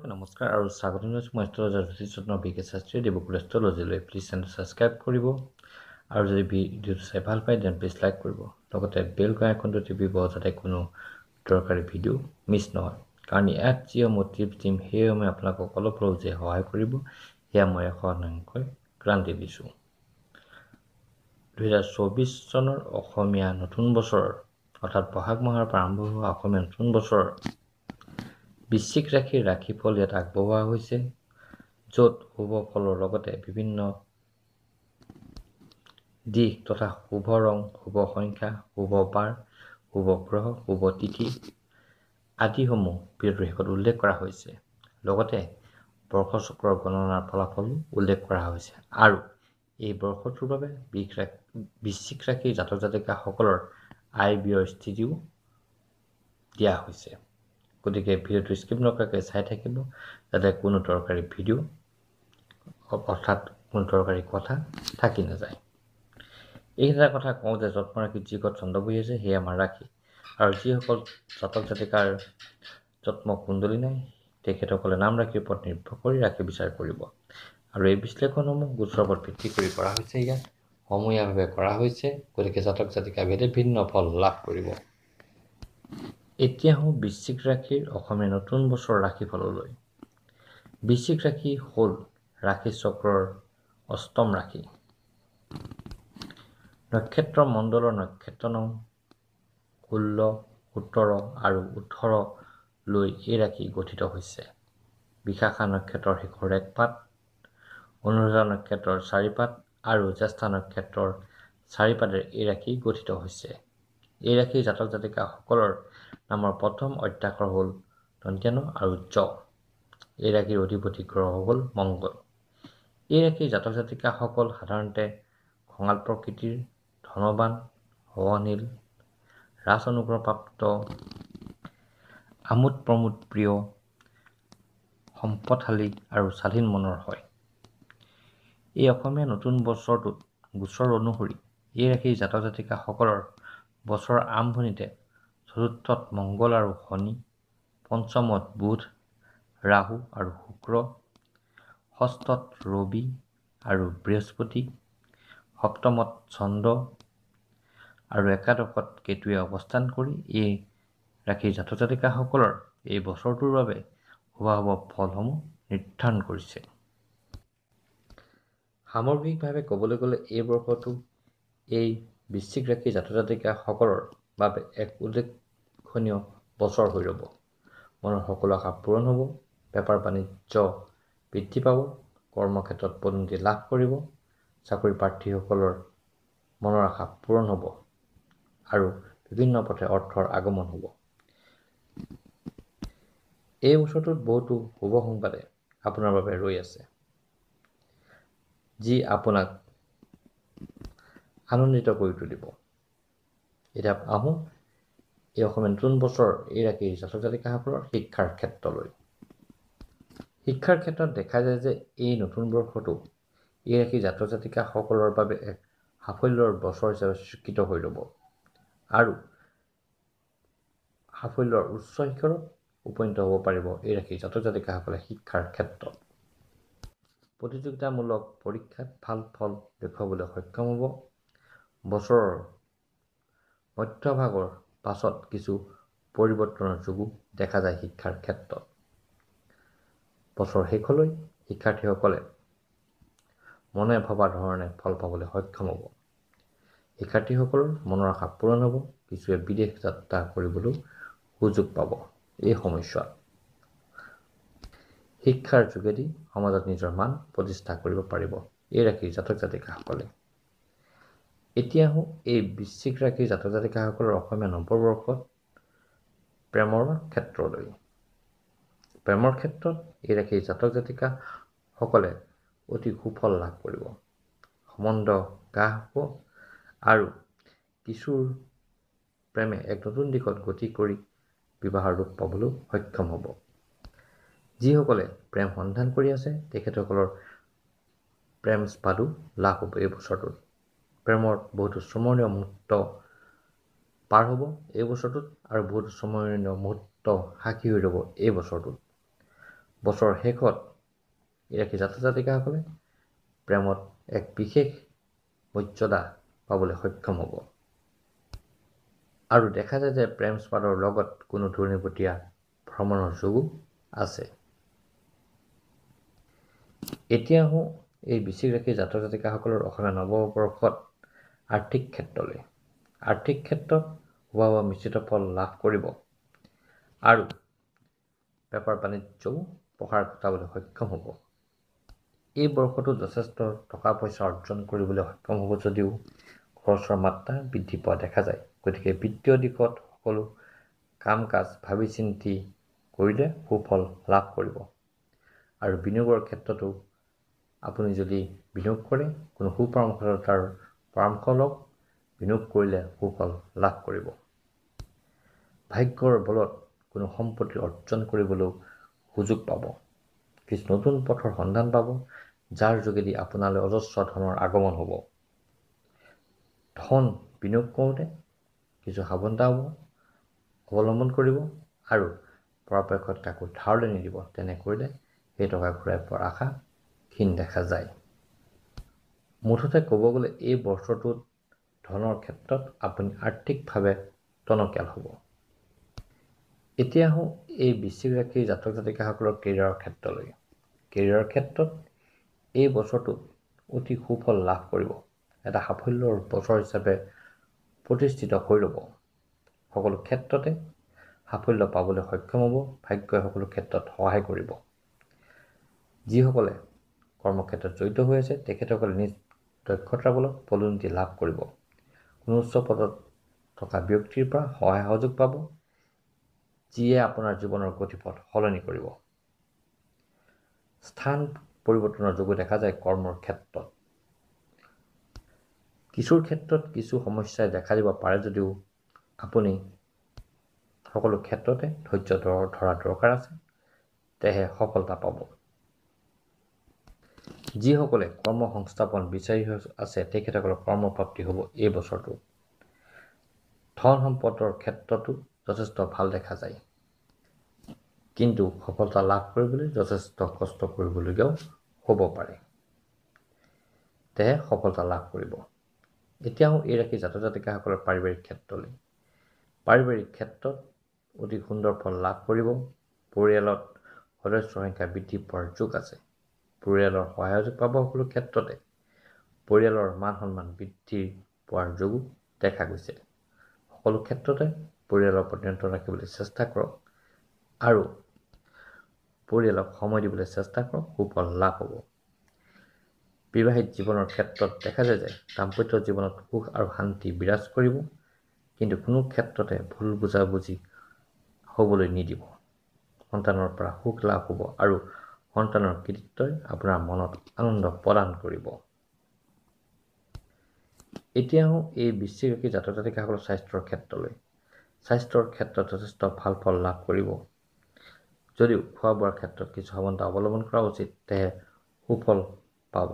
সকলোকে নমস্কাৰ আৰু স্বাগতম জনাইছোঁ মই এষ্ট্ৰলজাৰ বিকে শাস্ত্ৰী দেৱকুল এষ্ট্ৰলজিলৈ প্লিজ চেনেল ছাবস্ক্ৰাইব কৰিব আৰু যদি ভিডিঅ'টো চাই ভাল পায় দেন প্লিজ লাইক কৰিব লগতে বেল আইকনটো টিপিব যাতে কোনো দৰকাৰী ভিডিঅ' মিছ নহয় কাৰণ ইয়াত যি মই টিপছ দিম সেয়ে মই আপোনালোকক অলপ হ'লেও যে সহায় কৰিব সেয়া মই 100% গ্ৰান্টি দিছোঁ 2024 চনৰ অসমীয়া নতুন বছৰৰ অৰ্থাৎ বহাগ মাহৰ পৰা আৰম্ভ হোৱা অসমীয়া নতুন বছৰৰ বৃশ্চিক ৰাশিৰ ৰাশিফল ইয়াত আগবঢ়োৱা হৈছে য'ত শুভ ফলৰ লগতে বিভিন্ন দিশ তথা শুভ ৰং শুভ সংখ্যা শুভ বাৰ শুভ গ্ৰহ শুভ তিথি আদিসমূহ ভিডিঅ'টোৰ শেষত উল্লেখ কৰা হৈছে লগতে বৰ্ষচক্ৰৰ গণনাৰ ফলাফলো উল্লেখ কৰা হৈছে আৰু এই বৰ্ষটোৰ বাবে বৃশ্চিক ৰাশিৰ জাতক জাতিকাসকলৰ আয় ব্যয়ৰ স্থিতিও দিয়া হৈছে গতিকে ভিডিঅ'টো স্কিপ নকৰাকৈ চাই থাকিব যাতে কোনো দৰকাৰী ভিডিঅ' অৰ্থাৎ কোনো দৰকাৰী কথা থাকি নাযায় এইকেইটা কথা কওঁ যে জন্মৰাশিত যি ঘৰত চন্দ্ৰ বহি আছে সেয়া আমাৰ ৰাশি আৰু যিসকল জাতক জাতিকাৰ জন্ম কুণ্ডলী নাই তেখেতসকলে নাম ৰাশিৰ ওপৰত নিৰ্ভৰ কৰি ৰাশি বিচাৰ কৰিব আৰু এই বিশ্লেষণসমূহ গোচৰৰ ওপৰত ভিত্তি কৰি কৰা হৈছে ইয়াত সমূহীয়াভাৱে কৰা হৈছে গতিকে জাতক জাতিকা ভেদে ভিন্ন ফল লাভ কৰিব এতিয়া হওঁ বৃশ্চিক ৰাশিৰ অসমীয়া নতুন বছৰৰ ৰাশিফললৈ বৃশ্চিক ৰাশি হ'ল ৰাশি চক্ৰৰ অষ্টম ৰাশি নক্ষত্ৰ মণ্ডলৰ নক্ষত্ৰ নং 16, 17 আৰু 18 লৈ এই ৰাশি গঠিত হৈছে বিশাখা নক্ষত্ৰৰ শেষৰ এক পাত অনুৰাধা নক্ষত্ৰৰ 4 পাত আৰু জ্যেষ্ঠা নক্ষত্ৰৰ 4 পাতেৰে এই ৰাশি গঠিত হৈছে এই ৰাশিৰ জাতক জাতিকাসকলৰ নামৰ প্ৰথম অধ্যাক্ষৰ হ'ল দন্ত্যান আৰু জ এই ৰাশিৰ অধিপতি গ্ৰহ হ'ল মংগল এই ৰাশিৰ জাতক জাতিকাসকল সাধাৰণতে খঙাল প্ৰকৃতিৰ ধনৱান সহনশীল ৰাজ অনুগ্ৰহপ্ৰাপ্ত আমোদ প্ৰমোদ প্ৰিয় সম্পদশালী আৰু স্বাধীন মনৰ হয় এই অসমীয়া নতুন বছৰটোত গোচৰ অনুসৰি এই ৰাশিৰ জাতক জাতিকাসকলৰ বছৰৰ আৰম্ভণিতে চতুৰ্থত মংগল আৰু শনি পঞ্চমত বুধ ৰাহু আৰু শুক্ৰ ষষ্ঠত ৰবি আৰু বৃহস্পতি সপ্তমত চন্দ্ৰ আৰু একাদশত কেতুৱে অৱস্থান কৰি এই ৰাশিৰ জাতক জাতিকাসকলৰ এই বছৰটোৰ বাবে শুভাশুভ ফলসমূহ নিৰ্ধাৰণ কৰিছে সামগ্ৰিকভাৱে ক'বলৈ গ'লে এই বৰ্ষটো এই বৃশ্চিক ৰাশিৰ জাতক জাতিকাসকলৰ বাবে এক উল্লেখনীয় বছৰ হৈ ৰ'ব মনৰ সকলো আশা পূৰণ হ'ব বেপাৰ বাণিজ্য বৃদ্ধি পাব কৰ্মক্ষেত্ৰত পদোন্নতি লাভ কৰিব চাকৰি প্ৰাৰ্থীসকলৰ মনৰ আশা পূৰণ হ'ব আৰু বিভিন্ন পথে অৰ্থৰ আগমন হ'ব এই বছৰটোত বহুতো শুভ সংবাদে আপোনাৰ বাবে ৰৈ আছে যি আপোনাক আনন্দিত কৰি তুলিব এতিয়া আহোঁ এই অসমীয়া নতুন বছৰ এই ৰাশিৰ জাতক জাতিকাসকলৰ শিক্ষাৰ ক্ষেত্ৰলৈ শিক্ষাৰ ক্ষেত্ৰত দেখা যায় যে এই নতুন বৰ্ষটো এই ৰাশিৰ জাতক জাতিকাসকলৰ বাবে এক সাফল্যৰ বছৰ হিচাপে স্বীকৃত হৈ ৰ'ব আৰু সাফল্যৰ উচ্চ শিখৰত উপনীত হ'ব পাৰিব এই ৰাশিৰ জাতক জাতিকাসকলে শিক্ষাৰ ক্ষেত্ৰত প্ৰতিযোগিতামূলক পৰীক্ষাত ভাল ফল দেখুৱাবলৈ সক্ষম হ'ব বছৰৰ মধ্যভাগৰ পাছত কিছু পৰিৱৰ্তনৰ যোগো দেখা যায় শিক্ষাৰ ক্ষেত্ৰত বছৰ শেষলৈ শিক্ষাৰ্থীসকলে মনে ভবা ধৰণে ফল পাবলৈ সক্ষম হ'ব শিক্ষাৰ্থীসকলৰ মনৰ আশা পূৰণ হ'ব কিছুৱে বিদেশ যাত্ৰা কৰিবলৈ সুযোগ পাব এই সময়ছোৱাত শিক্ষাৰ যোগেদি সমাজত নিজৰ মান প্ৰতিষ্ঠা কৰিব পাৰিব এই ৰাশিৰ জাতক জাতিকাসকলে এতিয়া এই বৃশ্চিক ৰাশিৰ জাতক জাতিকাসকলৰ অসমীয়া নৱবৰ্ষত প্ৰেমৰ ক্ষেত্ৰলৈ প্ৰেমৰ ক্ষেত্ৰত এই ৰাশিৰ জাতক জাতিকাসকলে অতি সুফল লাভ কৰিব সম্বন্ধ গাঢ় হ'ব আৰু কিছুৰ প্ৰেমে এক নতুন দিশত গতি কৰি বিবাহৰ ৰূপ পাবলৈ সক্ষম হ'ব যিসকলে প্ৰেম সন্ধান কৰি আছে তেখেতসকলৰ প্ৰেম স্বাদু লাভ হ'ব এই বছৰটোত প্ৰেমৰ বহুতো স্মৰণীয় মুহূৰ্ত পাৰ হ'ব এই বছৰটোত আৰু বহুতো স্মৰণীয় মুহূৰ্ত সাক্ষী হৈ ৰ'ব এই বছৰটোত বছৰৰ শেষত এই ৰাশিৰ জাতক জাতিকাসকলে প্ৰেমত এক বিশেষ মৰ্যাদা পাবলৈ সক্ষম হ'ব। আৰু দেখা যায় যে প্ৰেম স্বাদৰ লগত কোনো ঘূৰ্ণীবতীয়া ভ্ৰমণৰ যোগো আছে। এতিয়া আহোঁ এই বৃশ্চিক ৰাশিৰ জাতক জাতিকাসকলৰ অসমীয়া নৱবৰ্ষত আৰ্থিক ক্ষেত্ৰলৈ। আৰ্থিক ক্ষেত্ৰত শুভ মিশ্ৰিত ফল লাভ কৰিব আৰু বেপাৰ বাণিজ্যও প্ৰসাৰ ঘটাবলৈ সক্ষম হ'ব। এই বৰ্ষটো যথেষ্ট টকা পইচা অৰ্জন কৰিবলৈ সক্ষম হ'ব যদিও খৰচৰ মাত্ৰা বৃদ্ধি পোৱা দেখা যায়। গতিকে বিত্তীয় দিশত সকলো কাম কাজ ভাবি চিন্তি কৰিলে সুফল লাভ কৰিব। আৰু বিনিয়োগৰ ক্ষেত্ৰতো আপুনি যদি বিনিয়োগ কৰে কোনো সুপৰামৰ্শদাতাৰ পৰামৰ্শ লওক, বিনিয়োগ কৰিলে সুফল লাভ কৰিব। ভাগ্যৰ বলত কোনো সম্পত্তি অৰ্জন কৰিবলৈও সুযোগ পাব। কিছু নতুন পথৰ সন্ধান পাব, যাৰ যোগেদি আপোনালৈ অজস্ৰ ধনৰ আগমন হ'ব। ধন বিনিয়োগ কৰোঁতে কিছু সাৱধানতা অৱলম্বন কৰিব আৰু পৰাপক্ষত কাকো ধাৰলৈ নিদিব। তেনে কৰিলে সেই টকা ঘূৰাই পোৱাৰ আশা ক্ষীণ দেখা যায়। মুঠতে ক'ব গ'লে এই বছৰটোত ধনৰ ক্ষেত্ৰত আপুনি আৰ্থিকভাৱে টনকিয়াল হ'ব। এতিয়া আহোঁ এই বৃশ্চিক ৰাশিৰ জাতক জাতিকাসকলৰ কেৰিয়াৰৰ ক্ষেত্ৰলৈ। কেৰিয়াৰৰ ক্ষেত্ৰত এই বছৰটোত অতি সুফল লাভ কৰিব। এটা সাফল্যৰ বছৰ হিচাপে প্ৰতিষ্ঠিত হৈ ৰ'ব। সকলো ক্ষেত্ৰতে সাফল্য পাবলৈ সক্ষম হ'ব। ভাগ্যই সকলো ক্ষেত্ৰত সহায় কৰিব। যিসকলে কৰ্মক্ষেত্ৰত জড়িত হৈ আছে তেখেতসকলে নিজ দক্ষতাৰ বলত পদোন্নতি লাভ কৰিব। কোনো উচ্চ পদত থকা ব্যক্তিৰ পৰা সহায় সহযোগ পাব, যিয়ে আপোনাৰ জীৱনৰ গতিপথ সলনি কৰিব। স্থান পৰিৱৰ্তনৰ যোগো দেখা যায় কৰ্মৰ ক্ষেত্ৰত। কিছুৰ ক্ষেত্ৰত কিছু সমস্যাই দেখা দিব পাৰে যদিও আপুনি সকলো ক্ষেত্ৰতে ধৈৰ্য ধৰা দৰকাৰ আছে, তেহে সফলতা পাব। যিসকলে কৰ্ম সংস্থাপন বিচাৰি আছে তেখেতসকলৰ কৰ্মপ্ৰাপ্তি হ'ব এই বছৰটো। ধন সম্পদৰ ক্ষেত্ৰতো যথেষ্ট ভাল দেখা যায়, কিন্তু সফলতা লাভ কৰিবলৈ যথেষ্ট কষ্ট কৰিবলগীয়াও হ'ব পাৰে। তেহে সফলতা লাভ কৰিব। এতিয়া এই ৰাশিৰ জাতক জাতিকাসকলৰ পাৰিবাৰিক ক্ষেত্ৰলৈ। পাৰিবাৰিক ক্ষেত্ৰত অতি সুন্দৰ ফল লাভ কৰিব। পৰিয়ালত সদস্যৰ সংখ্যা বৃদ্ধি পোৱাৰ যোগ আছে। পৰিয়ালৰ সহায় পাব সকলো ক্ষেত্ৰতে। পৰিয়ালৰ মান সন্মান বৃদ্ধি পোৱাৰ যোগো দেখা গৈছে। সকলো ক্ষেত্ৰতে পৰিয়ালৰ ওপৰত নিয়ন্ত্ৰণ ৰাখিবলৈ চেষ্টা কৰক আৰু পৰিয়ালক সময় দিবলৈ চেষ্টা কৰক, সুফল লাভ হ'ব। বিবাহিত জীৱনৰ ক্ষেত্ৰত দেখা যায় যে দাম্পত্য জীৱনত সুখ আৰু শান্তি বিৰাজ কৰিব, কিন্তু কোনো ক্ষেত্ৰতে ভুল বুজাবুজি হ'বলৈ নিদিব। সন্তানৰ পৰা সুখ লাভ হ'ব আৰু সন্তানৰ কৃতিত্বই আপোনাৰ মনত আনন্দ প্ৰদান কৰিব। এতিয়া এই বৃশ্চিক ৰাশিৰ জাতক জাতিকাসকলৰ স্বাস্থ্যৰ ক্ষেত্ৰলৈ। স্বাস্থ্যৰ ক্ষেত্ৰত যথেষ্ট ভাল ফল লাভ কৰিব। যদিও খোৱা বোৱাৰ ক্ষেত্ৰত কিছু সাৱধানতা অৱলম্বন কৰা উচিত, তেহে সুফল পাব।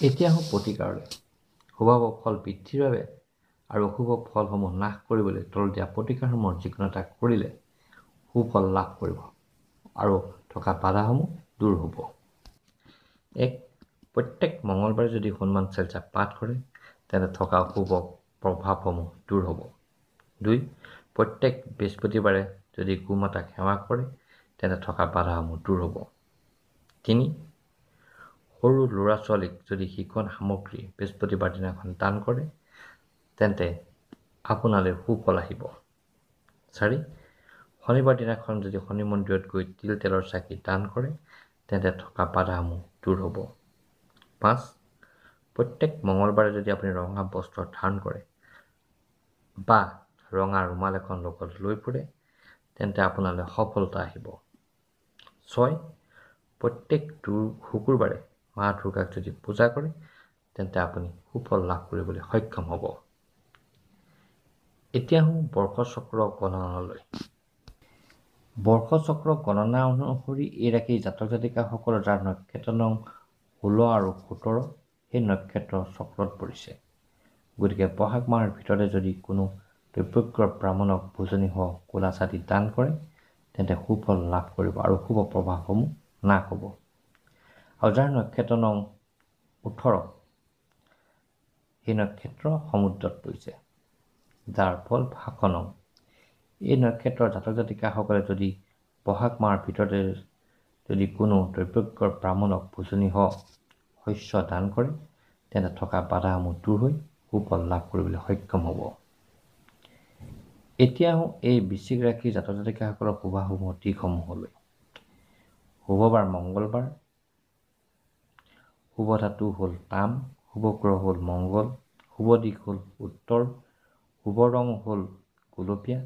এতিয়া প্ৰতিকাৰলৈ। শুভ ফল বৃদ্ধিৰ বাবে আৰু অশুভ ফলসমূহ নাশ কৰিবলৈ তল দিয়া প্ৰতিকাৰসমূহৰ যিকোনো এটা কৰিলে সুফল লাভ কৰিব আৰু থকা বাধাসমূহ দূৰ হ'ব। 1. প্ৰত্যেক মঙলবাৰে যদি হনুমান চালিচা পাঠ কৰে তেন্তে থকা অশুভ প্ৰভাৱসমূহ দূৰ হ'ব। 2. প্ৰত্যেক বৃহস্পতিবাৰে যদি গোমাতাক সেৱা কৰে তেন্তে থকা বাধাসমূহ দূৰ হ'ব। 3. সৰু ল'ৰা ছোৱালীক যদি শিক্ষণ সামগ্ৰী বৃহস্পতিবাৰ দিনাখন দান কৰে তেন্তে আপোনালৈ সুফল আহিব। 4. শনিবাৰ দিনাখন যদি শনি মন্দিৰত গৈ তিল তেলৰ চাকি দান কৰে তেন্তে থকা বাধাসমূহ দূৰ হ'ব। 5. প্ৰত্যেক মঙলবাৰে যদি আপুনি ৰঙা বস্ত্ৰ ধাৰণ কৰে বা ৰঙা ৰুমাল এখন লগত লৈ ফুৰে তেন্তে আপোনালৈ সফলতা আহিব। 6. প্ৰত্যেক শুকুৰবাৰে মা দুৰ্গাক যদি পূজা কৰে তেন্তে আপুনি সুফল লাভ কৰিবলৈ সক্ষম হ'ব। এতিয়া বৰ্ষচক্ৰ গণনালৈ। বৰ্ষচক্ৰ গণনা অনুসৰি এই ৰাশিৰ জাতক জাতিকাসকলৰ যাৰ নক্ষত্ৰ নং 16 আৰু 17 সেই নক্ষত্ৰ চক্ৰত পৰিছে। গতিকে বহাগ মাহৰ ভিতৰতে যদি কোনো দৈৱজ্ঞ ব্ৰাহ্মণক ভোজনী সহ ক'লা চাতি দান কৰে তেন্তে সুফল লাভ কৰিব আৰু শুভ প্ৰভাৱসমূহ নাশ হ'ব। আৰু যাৰ নক্ষত্ৰ নং 18 সেই নক্ষত্ৰ সমুদ্ৰত পৰিছে, যাৰ ফল ভাষণম। এই নক্ষত্ৰৰ জাতক জাতিকাসকলে যদি বহাগ মাহৰ ভিতৰতে যদি কোনো দ্ৰব্যজ্ঞৰ ব্ৰাহ্মণক ভোজনীয় শস্য দান কৰে, তেন্তে থকা বাধাসমূহ দূৰ হৈ সুফল লাভ কৰিবলৈ সক্ষম হ'ব। এতিয়া এই বৃশ্চিক ৰাশিৰ জাতক জাতিকাসকলৰ শুভাশুভ দিশসমূহলৈ। শুভ বাৰ মংগলবাৰ, শুভ ধাতু হ'ল তাম, শুভ গ্ৰহ হ'ল মংগল, শুভ দিশ হ'ল উত্তৰ, শুভ ৰং হ'ল গুলপীয়া,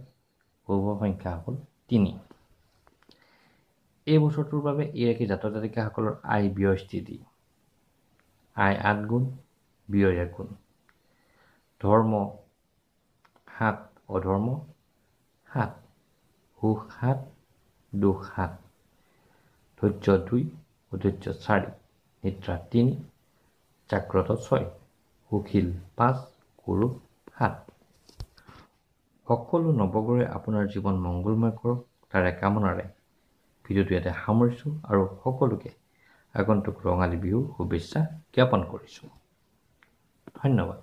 শুভ সংখ্যা হ'ল 3। এই বছৰটোৰ বাবে এই ৰাশিৰ জাতক জাতিকাসকলৰ আয় ব্যয় স্থিতি। আয় 8 গুণ, ব্যয় 1 গুণ। ধৰ্ম 7, অধৰ্ম 7, সুখ 7, দুখ 7, ধৈৰ্য 2, অধৈৰ্য 4, নিদ্ৰা 3, জাগ্ৰত 6, সুশীল 5, কুৰূপ 7। সকলো নৱগ্ৰহে আপোনাৰ জীৱন মংগলময় কৰক, তাৰে কামনাৰে ভিডিঅ'টো ইয়াতে সামৰিছোঁ আৰু সকলোকে আগন্তুক ৰঙালী বিহুৰ শুভেচ্ছা জ্ঞাপন কৰিছোঁ। ধন্যবাদ।